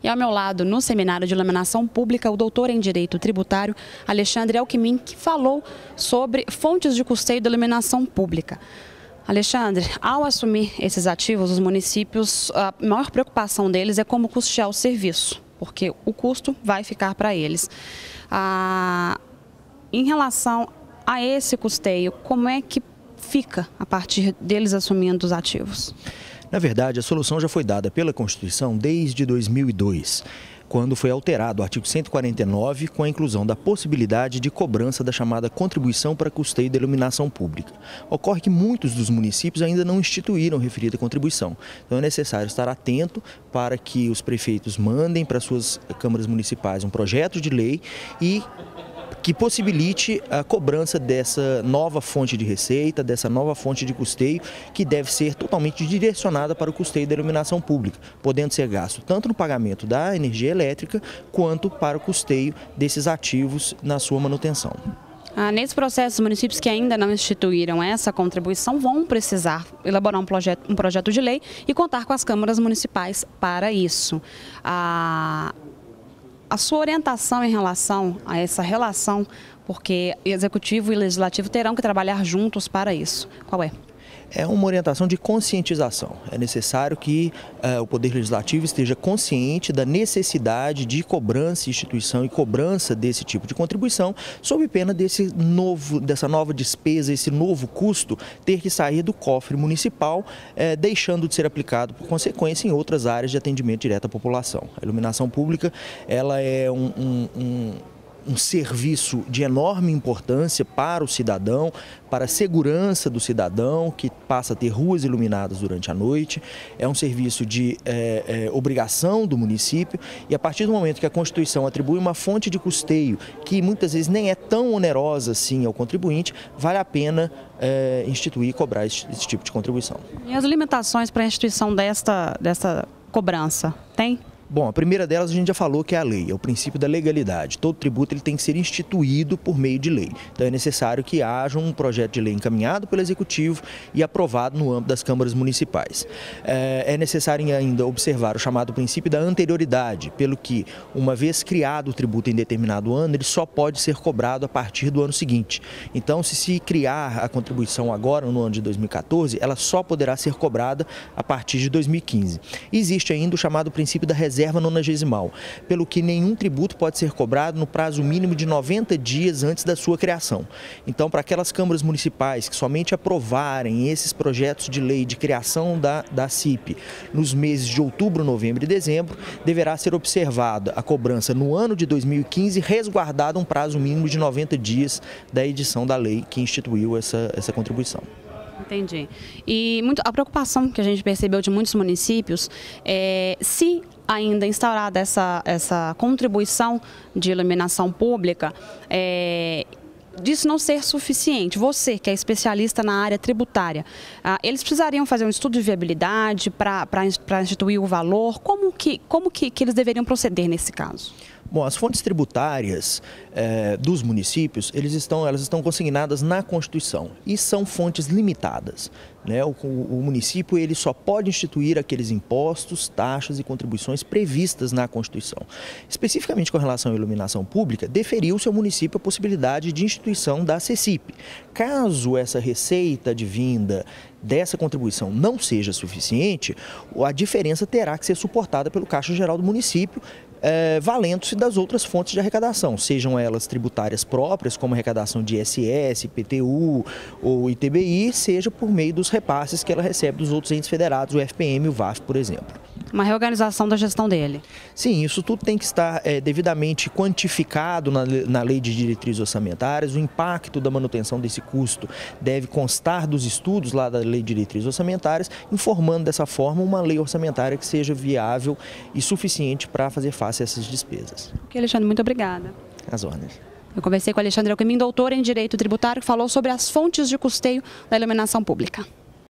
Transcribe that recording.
E ao meu lado, no Seminário de Iluminação Pública, o doutor em Direito Tributário, Alexandre Alckmin, que falou sobre fontes de custeio da iluminação pública. Alexandre, ao assumir esses ativos, os municípios, a maior preocupação deles é como custear o serviço, porque o custo vai ficar para eles. Em relação a esse custeio, como é que fica a partir deles assumindo os ativos? Na verdade, a solução já foi dada pela Constituição desde 2002, quando foi alterado o artigo 149 com a inclusão da possibilidade de cobrança da chamada contribuição para custeio da iluminação pública. Ocorre que muitos dos municípios ainda não instituíram referida contribuição, então é necessário estar atento para que os prefeitos mandem para suas câmaras municipais um projeto de lei e que possibilite a cobrança dessa nova fonte de receita, dessa nova fonte de custeio, que deve ser totalmente direcionada para o custeio da iluminação pública, podendo ser gasto tanto no pagamento da energia elétrica, quanto para o custeio desses ativos na sua manutenção. Nesse processo, os municípios que ainda não instituíram essa contribuição vão precisar elaborar um projeto de lei e contar com as câmaras municipais para isso. A sua orientação em relação a essa relação, porque Executivo e Legislativo terão que trabalhar juntos para isso, qual é? É uma orientação de conscientização. É necessário que o Poder Legislativo esteja consciente da necessidade de cobrança, instituição e cobrança desse tipo de contribuição, sob pena dessa nova despesa, esse novo custo, ter que sair do cofre municipal, deixando de ser aplicado, por consequência, em outras áreas de atendimento direto à população. A iluminação pública, ela é um serviço de enorme importância para o cidadão, para a segurança do cidadão, que passa a ter ruas iluminadas durante a noite. É um serviço de obrigação do município e a partir do momento que a Constituição atribui uma fonte de custeio que muitas vezes nem é tão onerosa assim ao contribuinte, vale a pena instituir e cobrar esse tipo de contribuição. E as limitações para a instituição dessa cobrança, tem? Bom, a primeira delas a gente já falou que é a lei, é o princípio da legalidade. Todo tributo ele tem que ser instituído por meio de lei. Então é necessário que haja um projeto de lei encaminhado pelo Executivo e aprovado no âmbito das câmaras municipais. É necessário ainda observar o chamado princípio da anterioridade, pelo que, uma vez criado o tributo em determinado ano, ele só pode ser cobrado a partir do ano seguinte. Então, se criar a contribuição agora, no ano de 2014, ela só poderá ser cobrada a partir de 2015. Existe ainda o chamado princípio da reserva nonagesimal, pelo que nenhum tributo pode ser cobrado no prazo mínimo de 90 dias antes da sua criação. Então, para aquelas câmaras municipais que somente aprovarem esses projetos de lei de criação da CIP nos meses de outubro, novembro e dezembro, deverá ser observada a cobrança no ano de 2015, resguardado um prazo mínimo de 90 dias da edição da lei que instituiu essa contribuição. Entendi. E a preocupação que a gente percebeu de muitos municípios é se ainda instaurada essa contribuição de iluminação pública, disso não ser suficiente. Você, que é especialista na área tributária, eles precisariam fazer um estudo de viabilidade para instituir o valor? Como que eles deveriam proceder nesse caso? Bom, as fontes tributárias dos municípios, elas estão consignadas na Constituição e são fontes limitadas, né? O município ele só pode instituir aqueles impostos, taxas e contribuições previstas na Constituição. Especificamente com relação à iluminação pública, deferiu-se ao município a possibilidade de instituição da CECIP. Caso essa receita advinda dessa contribuição não seja suficiente, a diferença terá que ser suportada pelo Caixa Geral do município, valendo-se das outras fontes de arrecadação, sejam elas tributárias próprias, como arrecadação de ISS, IPTU ou ITBI, seja por meio dos repasses que ela recebe dos outros entes federados, o FPM e o VAF, por exemplo. Uma reorganização da gestão dele. Sim, isso tudo tem que estar devidamente quantificado na lei de diretrizes orçamentárias. O impacto da manutenção desse custo deve constar dos estudos lá da lei de diretrizes orçamentárias, informando dessa forma uma lei orçamentária que seja viável e suficiente para fazer face a essas despesas. Ok, Alexandre, muito obrigada. Às ordens. Eu conversei com Alexandre Alckmin, doutor em Direito Tributário, que falou sobre as fontes de custeio da iluminação pública.